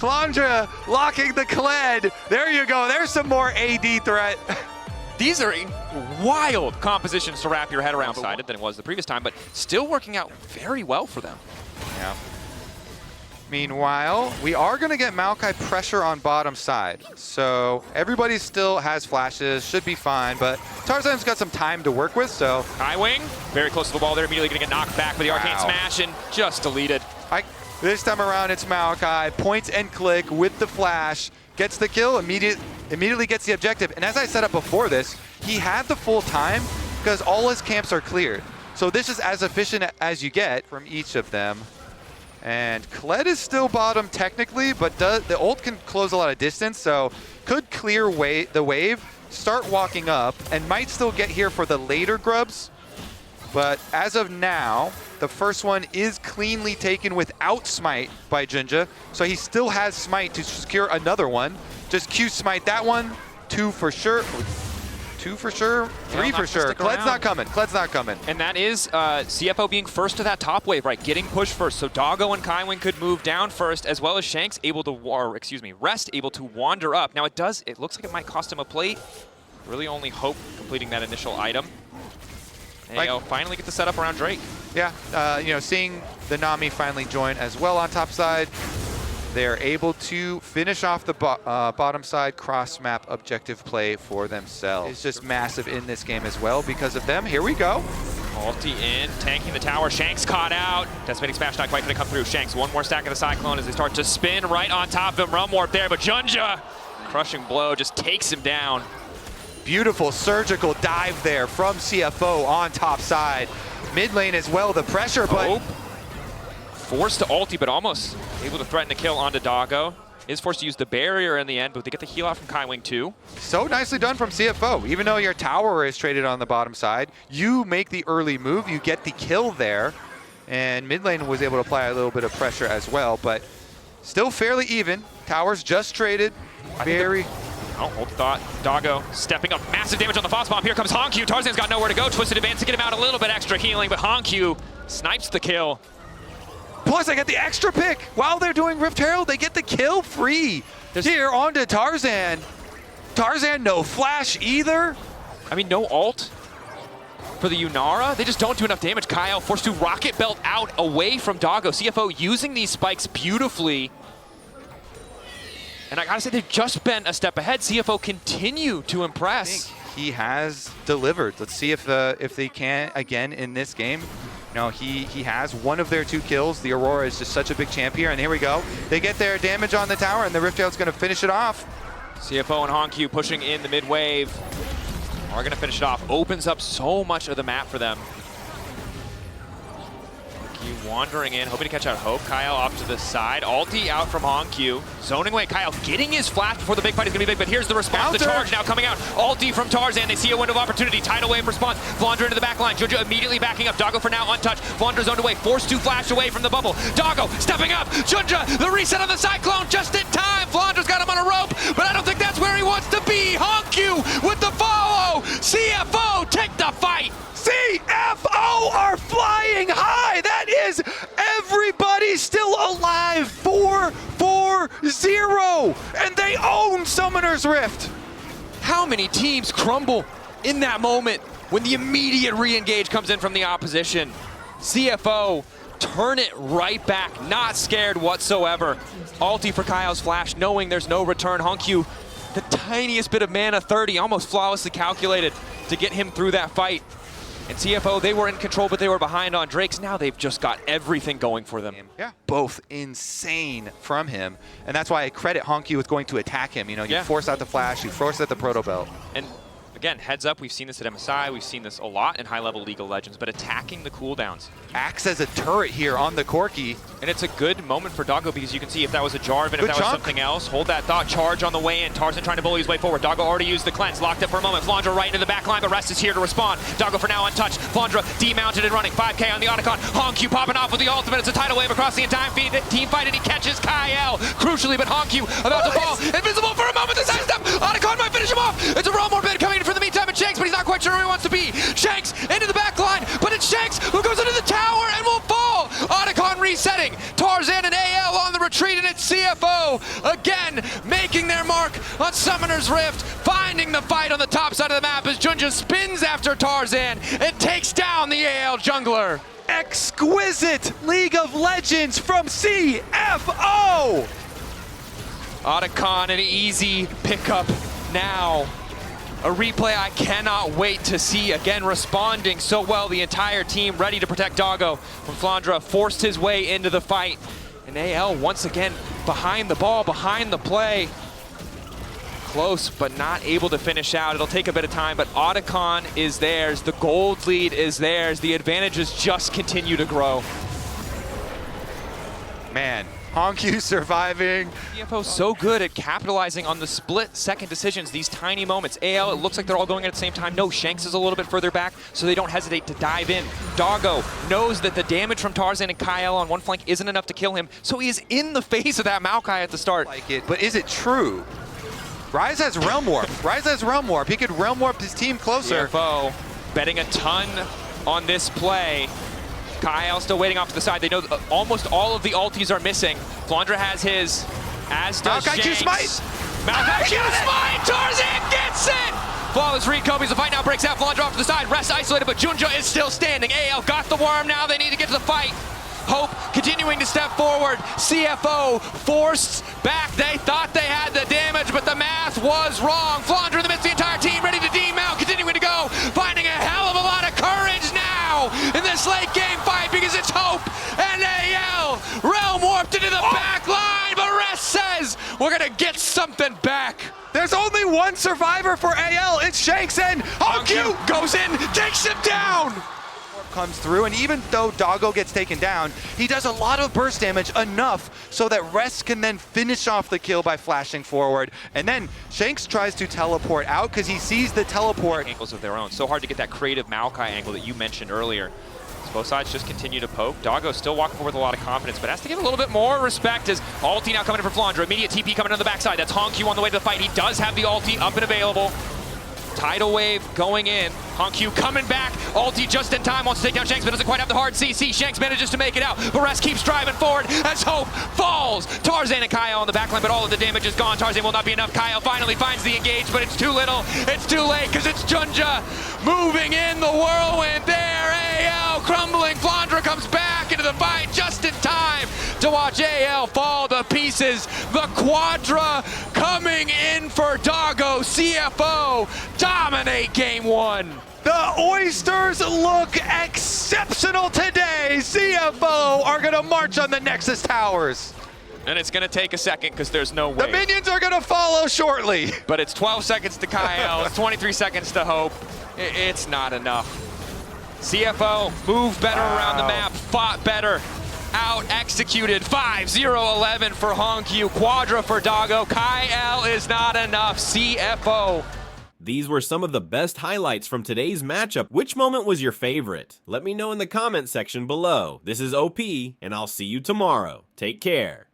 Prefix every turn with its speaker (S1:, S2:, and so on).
S1: Flandra locking the Kled. There you go. There's some more AD threat.
S2: These are wild compositions to wrap your head around sided than it was the previous time, but still working out very well for them.
S1: Yeah. Meanwhile, we are going to get Maokai pressure on bottom side. So everybody still has flashes, should be fine, but Tarzan's got some time to work with, so.
S2: Highwing, very close to the ball there, immediately going to get knocked back with the arcane smash and just deleted.
S1: This time around, it's Maokai, point and click with the flash, gets the kill, immediately gets the objective. And as I said up before this, he had the full time because all his camps are cleared. So this is as efficient as you get from each of them. And Kled is still bottom technically, but the ult can close a lot of distance, so could clear the wave, start walking up, and might still get here for the later grubs. But as of now, the first one is cleanly taken without smite by Jinja, so he still has smite to secure another one. Just Q smite that one, 2 for sure. 2 for sure, 3 for sure. Kled's not coming, Kled's not coming.
S2: And that is CFO being first to that top wave, right? Getting pushed first. So Doggo and Kaiwing could move down first, as well as Shanks able to, Rest able to wander up. Now it looks like it might cost him a plate. Really only hope completing that initial item. And finally get the setup around Drake.
S1: Yeah, seeing the Nami finally join as well on top side. They're able to finish off the bottom side cross-map objective play for themselves. It's just massive in this game as well because of them. Here we go.
S2: Ulti in, tanking the tower. Shanks caught out. Decimating smash not quite going to come through. Shanks, one more stack of the Cyclone as they start to spin right on top of him. Realm Warp there, but Junja, crushing blow, just takes him down.
S1: Beautiful surgical dive there from CFO on top side. Mid lane as well, the pressure, but...
S2: Forced to ulti, but almost able to threaten a kill onto Doggo. Is forced to use the barrier in the end, but they get the heal out from Kaiwing too.
S1: So nicely done from CFO. Even though your tower is traded on the bottom side, you make the early move, you get the kill there, and mid lane was able to apply a little bit of pressure as well, but still fairly even. Towers just traded.
S2: Hold the thought. Doggo stepping up. Massive damage on the Foss Bomb. Here comes Honkyu. Tarzan's got nowhere to go. Twisted advance to get him out a little bit extra healing, but Honkyu snipes the kill.
S1: Plus, I get the extra pick. While they're doing Rift Herald, they get the kill free. Here onto Tarzan. Tarzan, no flash either.
S2: I mean, no ult for the Yunara. They just don't do enough damage. Kyle forced to rocket belt out away from Doggo. CFO using these spikes beautifully. And I gotta say, they've just been a step ahead. CFO continue to impress.
S1: I think he has delivered. Let's see if they can again in this game. No, he has one of their 2 kills. The Aurora is just such a big champ here, and here we go. They get their damage on the tower, and the Rift Herald's gonna finish it off.
S2: CFO and Honkyu pushing in the mid wave are gonna finish it off. Opens up so much of the map for them. Honkyu wandering in, hoping to catch out Hope. Kyle off to the side. Ulti out from Honkyu. Zoning away. Kyle getting his flash before the big fight is going to be big, but here's the response. The charge now coming out. Ulti from Tarzan. They see a window of opportunity. Tidal wave response. Flandra into the back line. Junja immediately backing up. Doggo for now untouched. Flandra zoned away. Forced to flash away from the bubble. Doggo stepping up. Junja, the reset on the Cyclone just in time. Flandra's got him on a rope, but I don't think that's where he wants to be. Honkyu with the follow. CFO take the fight.
S1: CFO are flying high. That is everybody still alive. 4-4-0. And they own Summoner's Rift.
S2: How many teams crumble in that moment when the immediate re-engage comes in from the opposition? CFO turn it right back, not scared whatsoever. Ulti for Kyle's flash, knowing there's no return. Honkyu, the tiniest bit of mana, 30, almost flawlessly calculated to get him through that fight. And CFO, they were in control, but they were behind on Drake's. Now they've just got everything going for them.
S1: Yeah, both insane from him. And that's why I credit Honkyu with going to attack him. You know, you force out the flash, you force out the Proto Belt.
S2: And again, heads up, we've seen this at MSI, we've seen this a lot in high-level League of Legends, but attacking the cooldowns.
S1: Acts as a turret here on the Corki.
S2: And it's a good moment for Doggo because you can see if that was a Jarvan, if that was something else. Hold that thought, charge on the way in. Tarzan trying to bully his way forward. Doggo already used the cleanse, locked up for a moment. Flandra right into the back line, the rest is here to respond. Doggo for now untouched. Flandra demounted and running. 5K on the Otacon. Honkyu popping off with the ultimate. It's a tidal wave across the entire team fight, and he catches Kyle. Crucially, but Honkyu about to fall. Invisible for a moment, the side step. Otacon might finish him off. It's a Realm Warp bid coming in for the meantime, and Shanks, but he's not quite sure where he wants to be. Shanks into the back line, but it's Shanks who goes into the tower and will fall. Otacon resetting. Tarzan and AL on the return. retreat, and it's CFO again making their mark on Summoner's Rift, finding the fight on the top side of the map as Junja spins after Tarzan and takes down the AL jungler.
S1: Exquisite League of Legends from CFO!
S2: Otacon, an easy pickup now. A replay I cannot wait to see, again responding so well, the entire team ready to protect Doggo when Flandra forced his way into the fight. And AL once again behind the ball, behind the play. Close, but not able to finish out. It'll take a bit of time, but Otacon is theirs. The gold lead is theirs. The advantages just continue to grow.
S1: Man, Hongyu surviving.
S2: CFO so good at capitalizing on the split-second decisions, these tiny moments. AL, it looks like they're all going at the same time. No, Shanks is a little bit further back, so they don't hesitate to dive in. Doggo knows that the damage from Tarzan and Kyle on one flank isn't enough to kill him, so he is in the face of that Maokai at the start.
S1: Like it, but is it true? Rise has Realm Warp. Rise has Realm Warp. He could Realm Warp his team closer.
S2: CFO betting a ton on this play. Kyle still waiting off to the side. They know almost all of the ultis are missing. Flandra has his, as does
S1: Maokai Q
S2: Shanks.
S1: smite!
S2: Maokai Q smite! Tarzan gets it! Flawless read, Kobe, the fight now breaks out. Flandra off to the side, Rest isolated, but Junja is still standing. AL got the worm now, they need to get to the fight. Hope continuing to step forward. CFO forced back. They thought they had the damage, but the math was wrong. Flandra in the midst of the entire team, ready to demount, continuing to go, finding a hell of a lot of courage now in this late game fight because it's Hope and AL. Realm warped into the back line, but Rest says we're gonna get something back.
S1: There's only one survivor for AL. It's Shanks, and Hongyu
S2: goes in, takes him down.
S1: Comes through, and even though Doggo gets taken down, he does a lot of burst damage, enough so that Rest can then finish off the kill by flashing forward. And then Shanks tries to teleport out because he sees the teleport.
S2: Angles of their own. So hard to get that creative Maokai angle that you mentioned earlier. So both sides just continue to poke. Doggo still walking forward with a lot of confidence, but has to give a little bit more respect as ulti now coming in for Flandra. Immediate TP coming on the backside. That's Hongyu on the way to the fight. He does have the ulti up and available. Tidal wave going in. Hongyu coming back. Ulti just in time. Wants to take down Shanks, but doesn't quite have the hard CC. Shanks manages to make it out. But Rest keeps driving forward as Hope falls. Tarzan and Kyle on the backline, but all of the damage is gone. Tarzan will not be enough. Kyle finally finds the engage, but it's too little. It's too late because it's Junja moving in the whirlwind there. AL crumbling. Flandra comes back into the fight just in time to watch AL fall to pieces. The Quadra coming in for Doggo. CFO dominate game one.
S1: The Oysters look exceptional today. CFO are going to march on the Nexus Towers.
S2: And it's going to take a second because there's no way.
S1: The minions are going to follow shortly.
S2: But it's 12 seconds to Kyle, it's 23 seconds to Hope. It's not enough. CFO moved better around the map, fought better, out executed. 5-0-11 for Hongyu, Quadra for Doggo. Kyle is not enough. CFO.
S3: These were some of the best highlights from today's matchup. Which moment was your favorite? Let me know in the comment section below. This is OP, and I'll see you tomorrow. Take care.